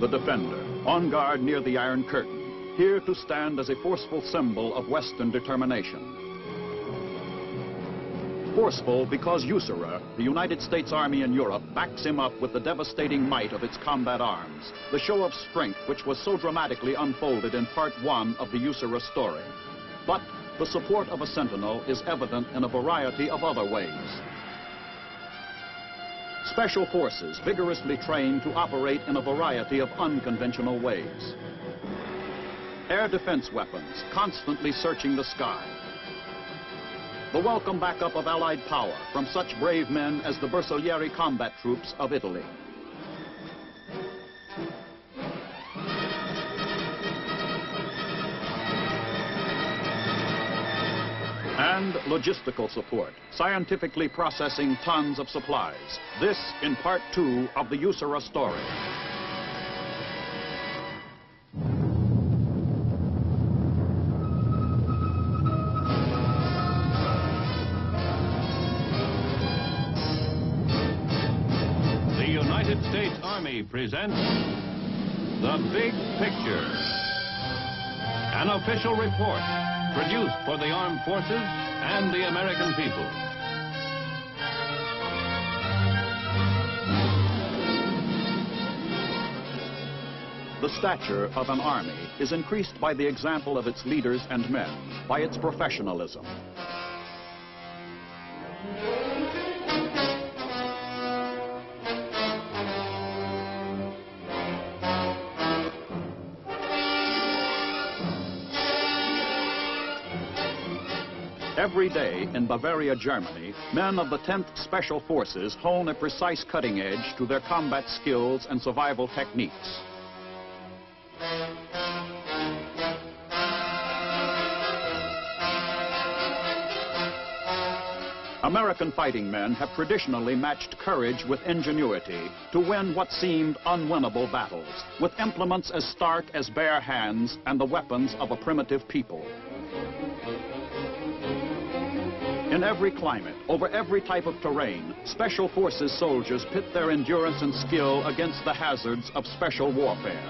the defender, on guard near the Iron Curtain, here to stand as a forceful symbol of Western determination. Forceful because USAREUR, the United States Army in Europe, backs him up with the devastating might of its combat arms, the show of strength which was so dramatically unfolded in Part 1 of the USAREUR story. But the support of a sentinel is evident in a variety of other ways. Special forces vigorously trained to operate in a variety of unconventional ways. Air defense weapons constantly searching the sky. The welcome backup of Allied power from such brave men as the Bersaglieri combat troops of Italy. And logistical support, scientifically processing tons of supplies. This in Part 2 of the USAREUR story. The United States Army presents The Big Picture, an official report produced for the armed forces and the American people. The stature of an army is increased by the example of its leaders and men, by its professionalism. Every day in Bavaria, Germany, men of the 10th Special Forces hone a precise cutting edge to their combat skills and survival techniques. American fighting men have traditionally matched courage with ingenuity to win what seemed unwinnable battles, with implements as stark as bare hands and the weapons of a primitive people. In every climate, over every type of terrain, Special Forces soldiers pit their endurance and skill against the hazards of special warfare.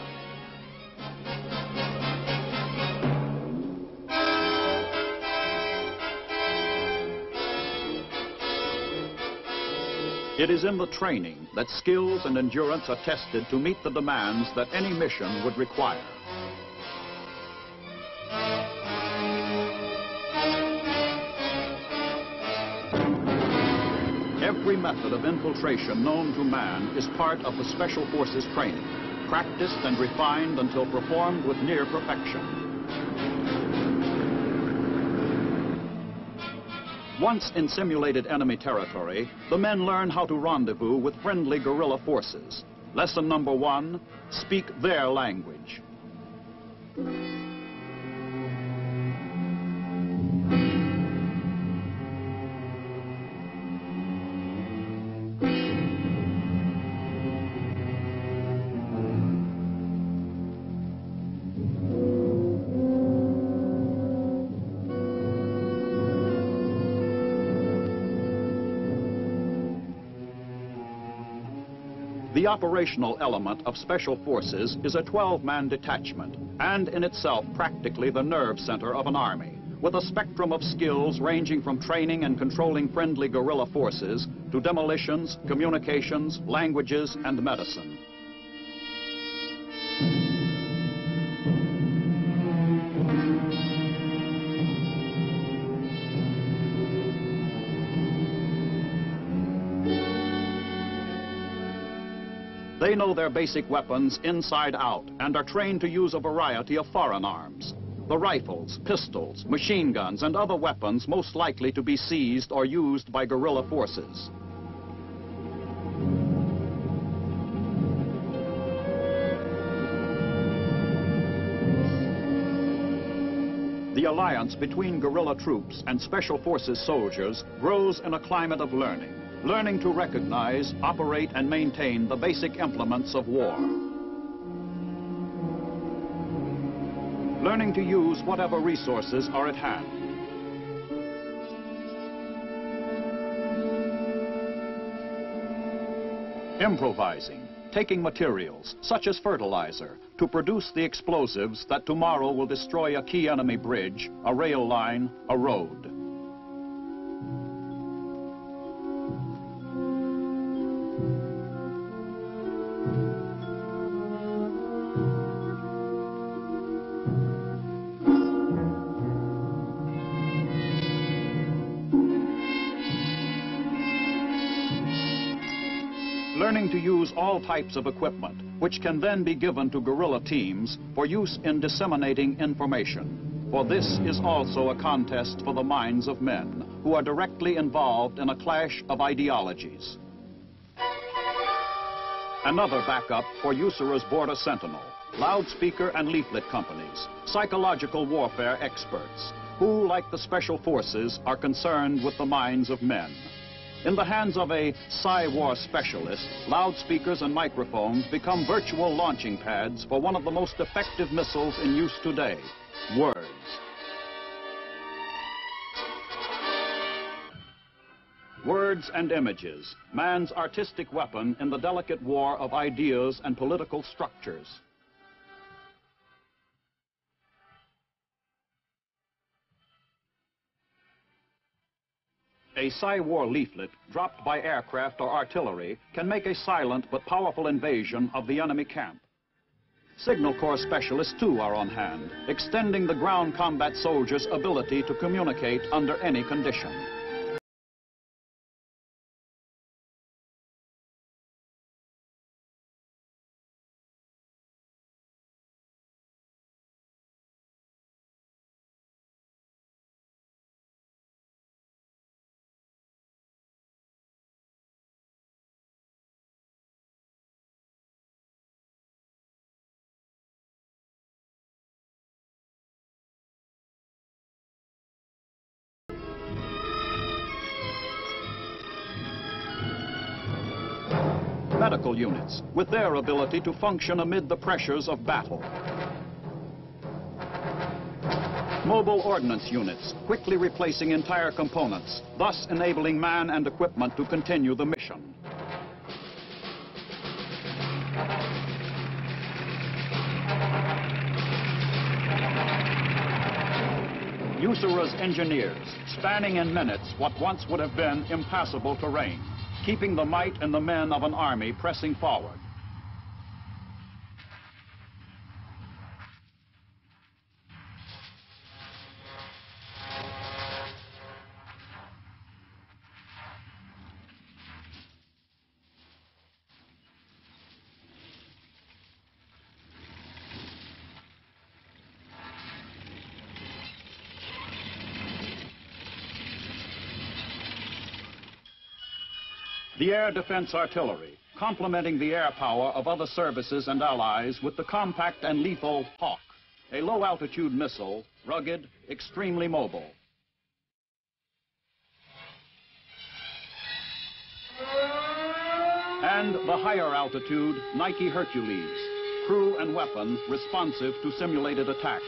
It is in the training that skills and endurance are tested to meet the demands that any mission would require. Every method of infiltration known to man is part of the Special Forces training, practiced and refined until performed with near perfection. Once in simulated enemy territory, the men learn how to rendezvous with friendly guerrilla forces. Lesson number 1, speak their language. The operational element of Special Forces is a 12-man detachment, and in itself practically the nerve center of an army, with a spectrum of skills ranging from training and controlling friendly guerrilla forces to demolitions, communications, languages, and medicine. They know their basic weapons inside out and are trained to use a variety of foreign arms. The rifles, pistols, machine guns, and other weapons most likely to be seized or used by guerrilla forces. The alliance between guerrilla troops and Special Forces soldiers grows in a climate of learning. Learning to recognize, operate, and maintain the basic implements of war. Learning to use whatever resources are at hand. Improvising, taking materials, such as fertilizer, to produce the explosives that tomorrow will destroy a key enemy bridge, a rail line, a road. Learning to use all types of equipment, which can then be given to guerrilla teams for use in disseminating information. For this is also a contest for the minds of men who are directly involved in a clash of ideologies. Another backup for USAREUR's Border Sentinel, loudspeaker and leaflet companies, psychological warfare experts, who, like the special forces, are concerned with the minds of men. In the hands of a Psy-war specialist, loudspeakers and microphones become virtual launching pads for one of the most effective missiles in use today, words. Words and images, man's artistic weapon in the delicate war of ideas and political structures. A Psy-war leaflet dropped by aircraft or artillery can make a silent but powerful invasion of the enemy camp. Signal Corps specialists too are on hand, extending the ground combat soldiers' ability to communicate under any condition. Medical units, with their ability to function amid the pressures of battle. Mobile ordnance units, quickly replacing entire components, thus enabling man and equipment to continue the mission. USAREUR's engineers, spanning in minutes what once would have been impassable terrain, keeping the might and the men of an army pressing forward. The air defense artillery, complementing the air power of other services and allies with the compact and lethal Hawk, a low-altitude missile, rugged, extremely mobile. And the higher altitude Nike Hercules, crew and weapons responsive to simulated attack.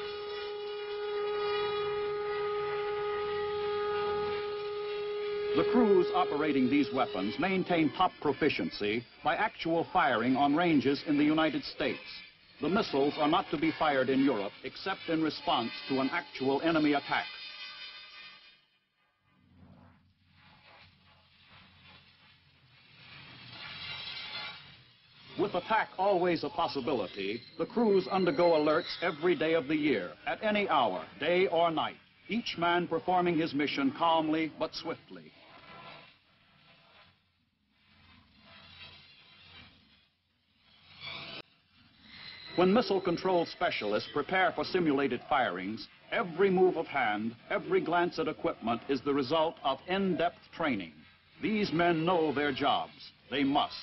The crews operating these weapons maintain top proficiency by actual firing on ranges in the United States. The missiles are not to be fired in Europe except in response to an actual enemy attack. With attack always a possibility, the crews undergo alerts every day of the year, at any hour, day or night, each man performing his mission calmly but swiftly. When missile control specialists prepare for simulated firings, every move of hand, every glance at equipment is the result of in-depth training. These men know their jobs. They must.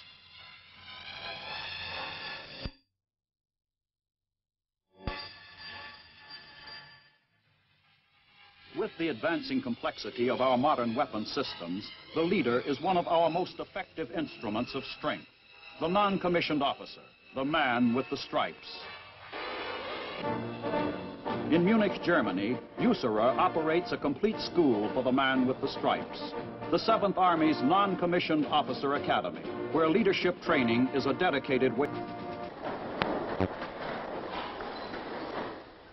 With the advancing complexity of our modern weapon systems, the leader is one of our most effective instruments of strength, the non-commissioned officer, the man with the stripes. In Munich, Germany, USAREUR operates a complete school for the man with the stripes, the 7th Army's non-commissioned officer academy, where leadership training is a dedicated way.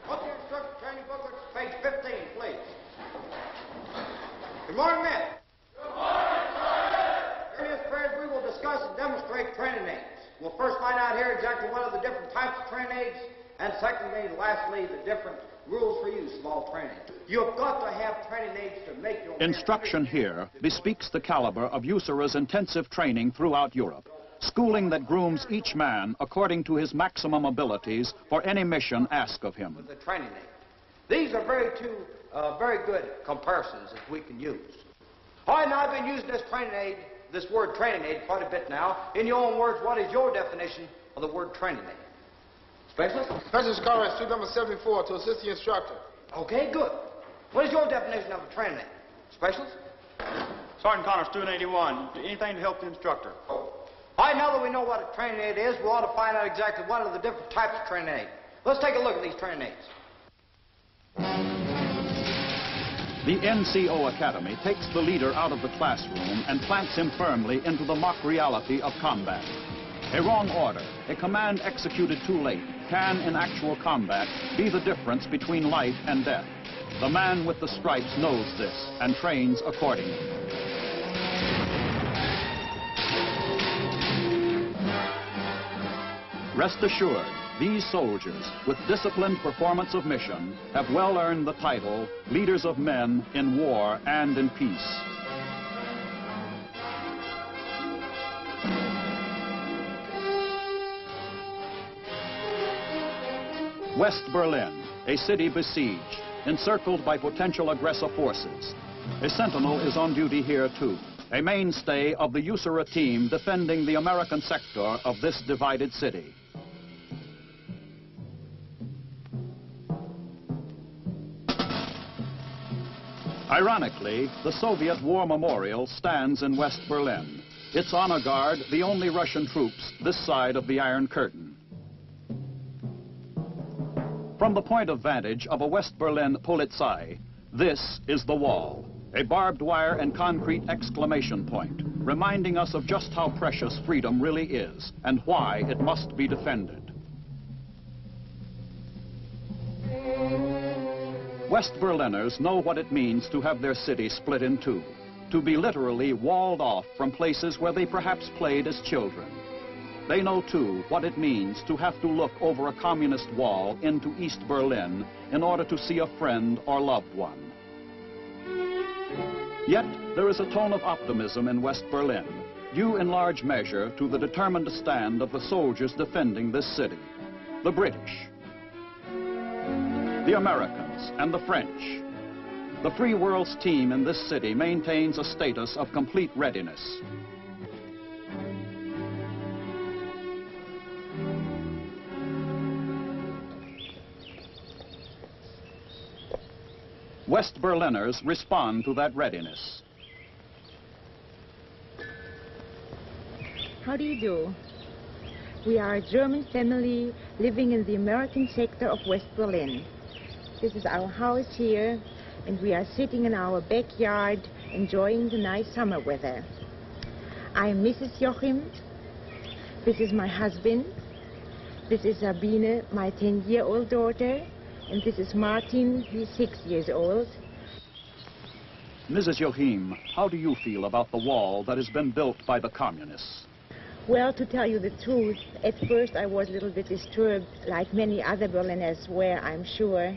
What's your instructor training booklet? Page 15, please. Good morning, men. Good morning, sir. During this period, we will discuss and demonstrate training aids. We'll first find out here exactly what are the different types of training aids, and secondly, and lastly, the different rules for use of all training. You've got to have training aids to make your... Instruction here bespeaks the caliber of USAREUR's intensive training throughout Europe, schooling that grooms each man according to his maximum abilities for any mission asked of him. With the training aid. These are very good comparisons that we can use. All right, now I've been using this training aid, this word training aid, quite a bit now. In your own words, what is your definition of the word training aid? Specialist? Specialist Conrad, street number 74, to assist the instructor. Okay, good. What is your definition of a training aid? Specialist? Sergeant Connor, student 81. Anything to help the instructor. All right, now that we know what a training aid is, we ought to find out exactly what are the different types of training aid. Let's take a look at these training aids. The NCO Academy takes the leader out of the classroom and plants him firmly into the mock reality of combat. A wrong order, a command executed too late, can, in actual combat, be the difference between life and death. The man with the stripes knows this and trains accordingly. Rest assured, these soldiers, with disciplined performance of mission, have well earned the title leaders of men in war and in peace. West Berlin, a city besieged, encircled by potential aggressor forces. A sentinel is on duty here too, a mainstay of the USAREUR team defending the American sector of this divided city. Ironically, the Soviet War Memorial stands in West Berlin. Its honor guard, the only Russian troops this side of the Iron Curtain. From the point of vantage of a West Berlin Polizei, this is the wall, a barbed wire and concrete exclamation point, reminding us of just how precious freedom really is and why it must be defended. West Berliners know what it means to have their city split in two, to be literally walled off from places where they perhaps played as children. They know, too, what it means to have to look over a communist wall into East Berlin in order to see a friend or loved one. Yet, there is a tone of optimism in West Berlin, due in large measure to the determined stand of the soldiers defending this city, the British, the Americans, and the French. The Free World's team in this city maintains a status of complete readiness. West Berliners respond to that readiness. How do you do? We are a German family living in the American sector of West Berlin. This is our house here, and we are sitting in our backyard enjoying the nice summer weather. I'm Mrs. Joachim. This is my husband. This is Sabine, my 10-year-old daughter. And this is Martin, he's 6 years old. Mrs. Joachim, how do you feel about the wall that has been built by the communists? Well, to tell you the truth, at first I was a little bit disturbed, like many other Berliners were, I'm sure.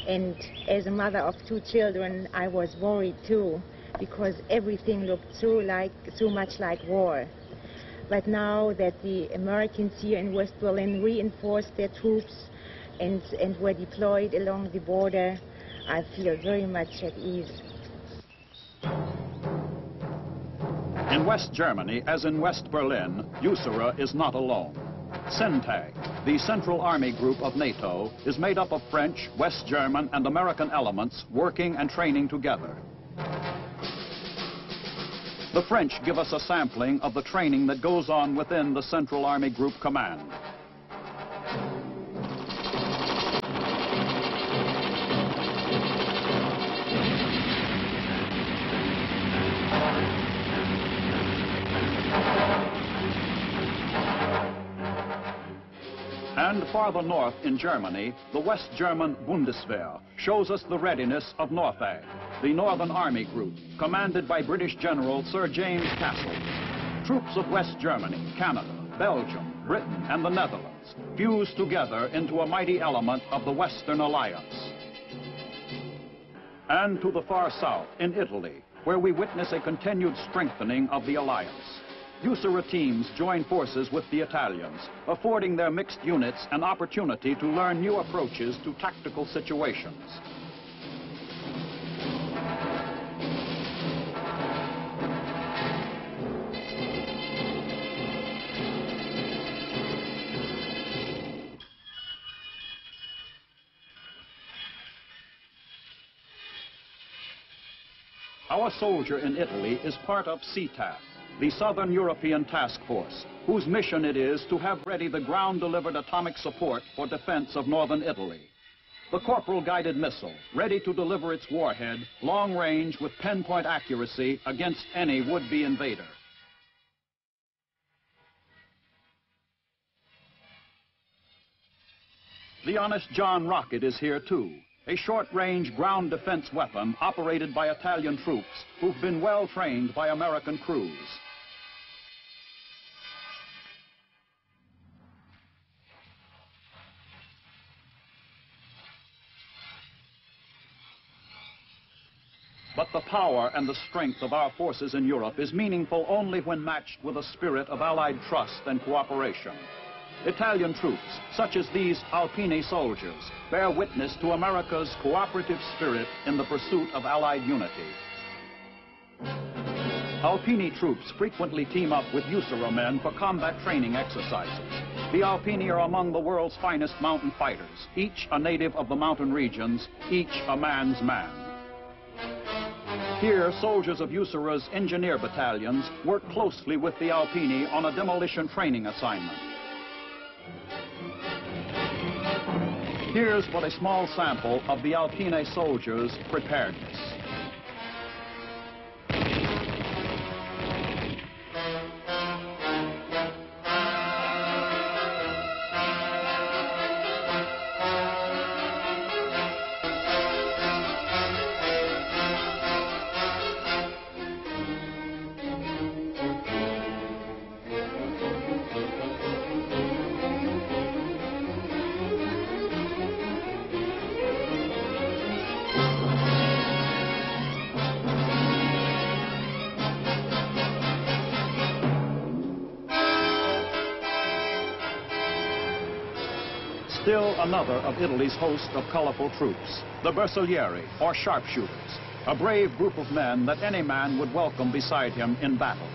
And as a mother of 2 children, I was worried too, because everything looked so much like war. But now that the Americans here in West Berlin reinforced their troops and were deployed along the border, I feel very much at ease. In West Germany, as in West Berlin, USAREUR is not alone. CENTAG, the Central Army Group of NATO, is made up of French, West German, and American elements working and training together. The French give us a sampling of the training that goes on within the Central Army Group Command. And farther north in Germany, the West German Bundeswehr shows us the readiness of Northag, the Northern Army Group, commanded by British General Sir James Castles. Troops of West Germany, Canada, Belgium, Britain, and the Netherlands fuse together into a mighty element of the Western Alliance. And to the far south, in Italy, where we witness a continued strengthening of the alliance. USAREUR teams join forces with the Italians, affording their mixed units an opportunity to learn new approaches to tactical situations. Our soldier in Italy is part of CTAF, the Southern European Task Force, whose mission it is to have ready the ground-delivered atomic support for defense of northern Italy. The corporal-guided missile, ready to deliver its warhead, long range with pinpoint accuracy against any would-be invader. The Honest John rocket is here too. A short-range ground defense weapon operated by Italian troops who've been well trained by American crews. But the power and the strength of our forces in Europe is meaningful only when matched with a spirit of Allied trust and cooperation. Italian troops, such as these Alpini soldiers, bear witness to America's cooperative spirit in the pursuit of Allied unity. Alpini troops frequently team up with USAREUR men for combat training exercises. The Alpini are among the world's finest mountain fighters, each a native of the mountain regions, each a man's man. Here, soldiers of USAREUR's engineer battalions work closely with the Alpini on a demolition training assignment. Here's but a small sample of the Alpine soldiers' preparedness. Still another of Italy's host of colorful troops, the Bersaglieri, or sharpshooters, a brave group of men that any man would welcome beside him in battle.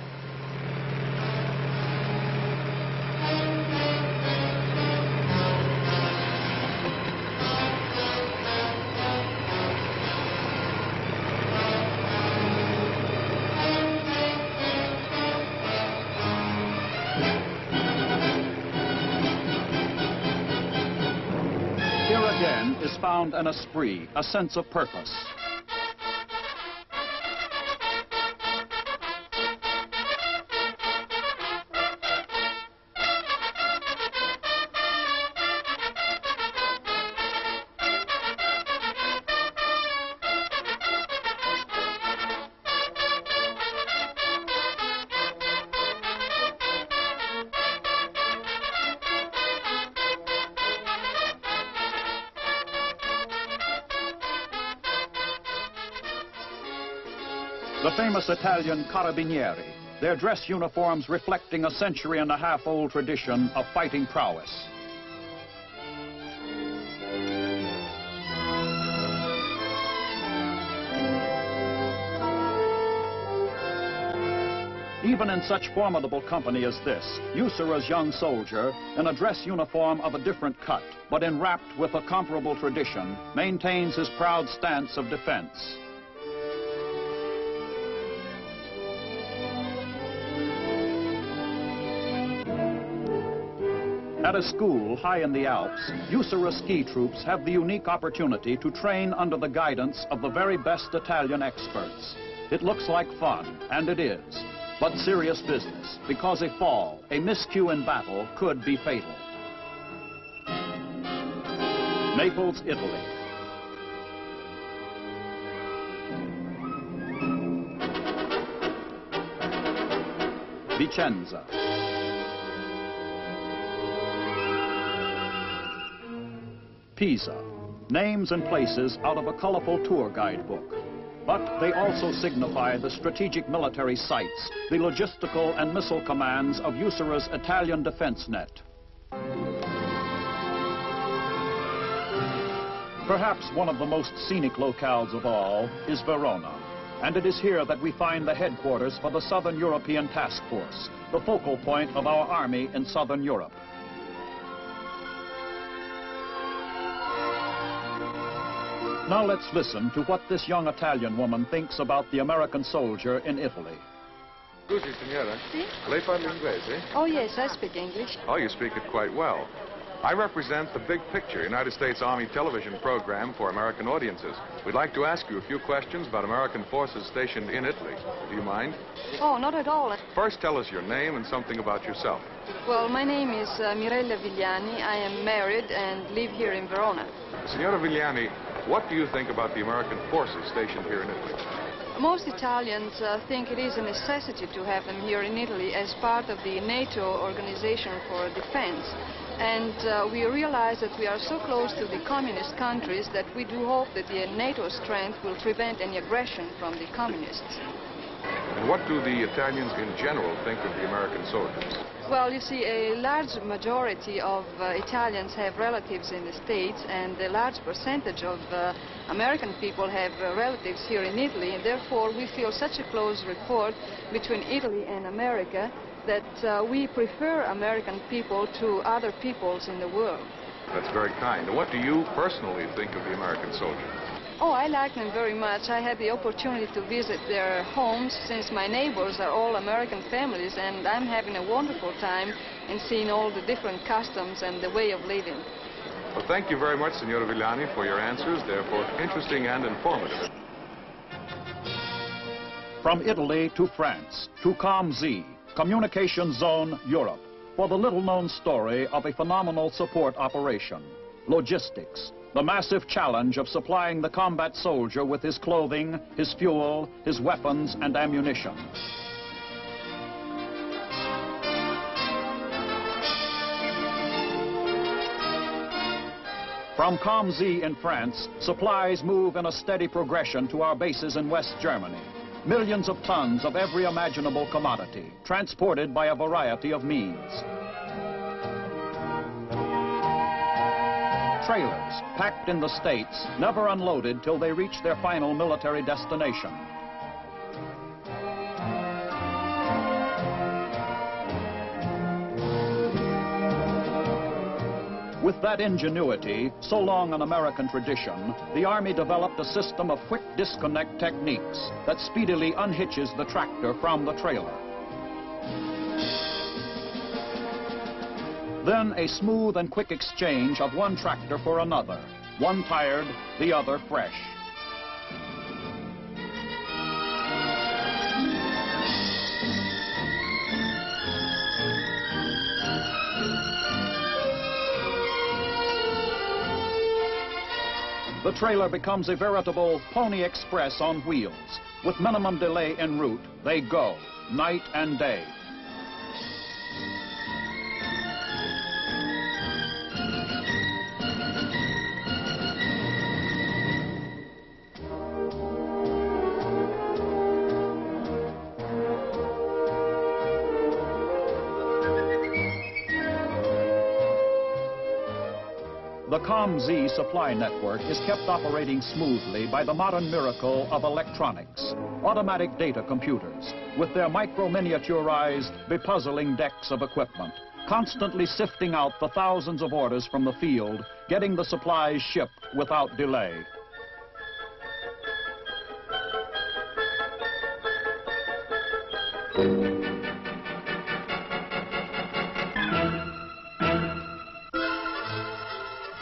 Again is found an esprit, a sense of purpose. The famous Italian Carabinieri, their dress uniforms reflecting a century-and-a-half-old tradition of fighting prowess. Even in such formidable company as this, USAREUR's young soldier, in a dress uniform of a different cut, but enwrapped with a comparable tradition, maintains his proud stance of defense. At a school high in the Alps, USAREUR ski troops have the unique opportunity to train under the guidance of the very best Italian experts. It looks like fun, and it is, but serious business, because a fall, a miscue in battle, could be fatal. Naples, Italy. Vicenza. Pisa. Names and places out of a colorful tour guidebook. But they also signify the strategic military sites, the logistical and missile commands of USAREUR's Italian defense net. Perhaps one of the most scenic locales of all is Verona. And it is here that we find the headquarters for the Southern European Task Force, the focal point of our army in Southern Europe. Now let's listen to what this young Italian woman thinks about the American soldier in Italy. Scusi, signora. Sì? Lei parla inglese? Oh, yes, I speak English. Oh, you speak it quite well. I represent the Big Picture, United States Army television program for American audiences. We'd like to ask you a few questions about American forces stationed in Italy. Do you mind? Oh, not at all. First, tell us your name and something about yourself. Well, my name is Mirella Vigliani. I am married and live here in Verona. Signora Vigliani, what do you think about the American forces stationed here in Italy? Most Italians think it is a necessity to have them here in Italy as part of the NATO organization for defense. And we realize that we are so close to the communist countries that we do hope that the NATO strength will prevent any aggression from the communists. And what do the Italians in general think of the American soldiers? Well, you see, a large majority of Italians have relatives in the States, and a large percentage of American people have relatives here in Italy, and therefore we feel such a close rapport between Italy and America that we prefer American people to other peoples in the world. That's very kind. And what do you personally think of the American soldier? Oh, I like them very much. I had the opportunity to visit their homes since my neighbors are all American families, and I'm having a wonderful time in seeing all the different customs and the way of living. Well, thank you very much, Signora Vigliani, for your answers. They're both interesting and informative. From Italy to France, to COMZ, Communication Zone Europe, for the little-known story of a phenomenal support operation. Logistics, the massive challenge of supplying the combat soldier with his clothing, his fuel, his weapons, and ammunition. From COMZ in France, supplies move in a steady progression to our bases in West Germany. Millions of tons of every imaginable commodity, transported by a variety of means. Trailers, packed in the States, never unloaded till they reach their final military destination. With that ingenuity, so long an American tradition, the Army developed a system of quick disconnect techniques that speedily unhitches the tractor from the trailer. Then a smooth and quick exchange of one tractor for another, one tired, the other fresh. The trailer becomes a veritable Pony Express on wheels. With minimum delay en route, they go, night and day. The COMZ supply network is kept operating smoothly by the modern miracle of electronics, automatic data computers, with their micro-miniaturized, bepuzzling decks of equipment, constantly sifting out the thousands of orders from the field, getting the supplies shipped without delay.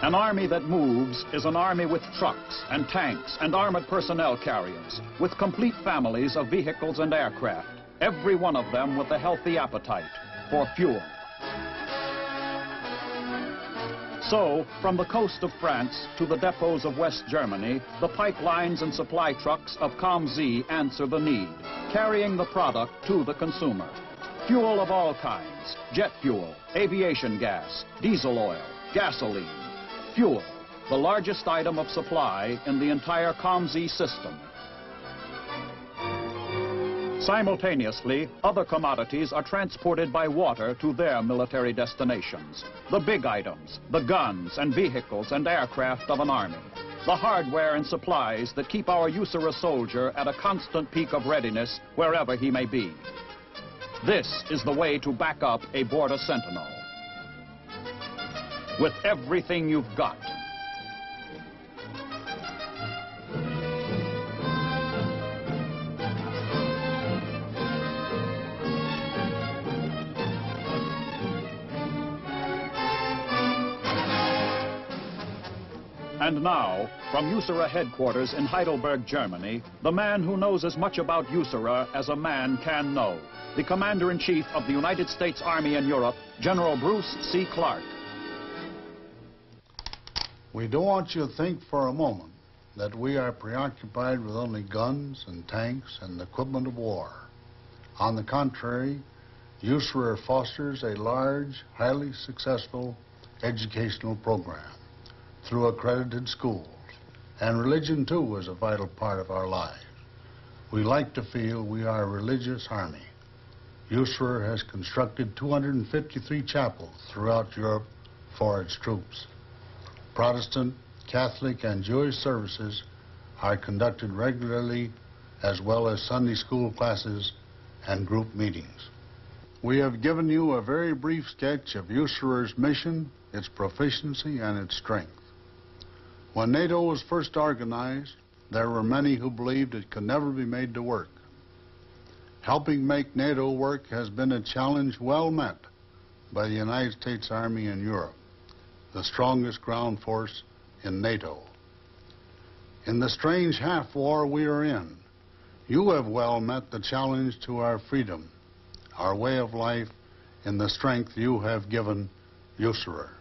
An army that moves is an army with trucks and tanks and armored personnel carriers, with complete families of vehicles and aircraft, every one of them with a healthy appetite for fuel. So, from the coast of France to the depots of West Germany, the pipelines and supply trucks of COMZ answer the need, carrying the product to the consumer. Fuel of all kinds, jet fuel, aviation gas, diesel oil, gasoline. Fuel, the largest item of supply in the entire COMZ system. Simultaneously, other commodities are transported by water to their military destinations. The big items, the guns and vehicles and aircraft of an army. The hardware and supplies that keep our USAREUR soldier at a constant peak of readiness wherever he may be. This is the way to back up a border sentinel. With everything you've got. And now, from USAREUR headquarters in Heidelberg, Germany, the man who knows as much about USAREUR as a man can know, the Commander-in-Chief of the United States Army in Europe, General Bruce C. Clark. We don't want you to think for a moment that we are preoccupied with only guns and tanks and equipment of war. On the contrary, USAREUR fosters a large, highly successful educational program through accredited schools, and religion too is a vital part of our lives. We like to feel we are a religious army. USAREUR has constructed 253 chapels throughout Europe for its troops. Protestant, Catholic, and Jewish services are conducted regularly, as well as Sunday school classes and group meetings. We have given you a very brief sketch of USAREUR's mission, its proficiency, and its strength. When NATO was first organized, there were many who believed it could never be made to work. Helping make NATO work has been a challenge well met by the United States Army in Europe, the strongest ground force in NATO. In the strange half-war we are in, you have well met the challenge to our freedom, our way of life, in the strength you have given USAREUR.